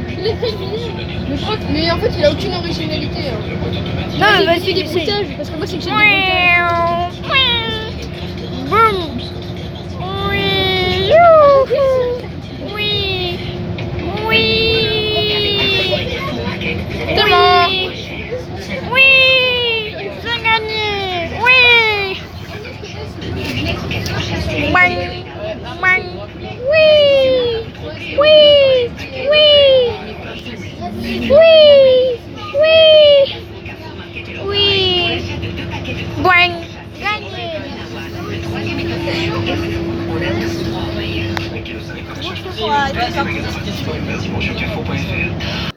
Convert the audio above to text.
Mais, mais en fait, il a aucune originalité. Hein. Non, mais vas-y, des essaye. bruitages, parce que moi, c'est que j'aime des bruitages. Boum. Oui, youhou. Oui, oui. C'est bon. Oui, j'ai gagné. Oui. Bang, bang. Oui, oui, oui, oui, oui, oui. Bang, gagné.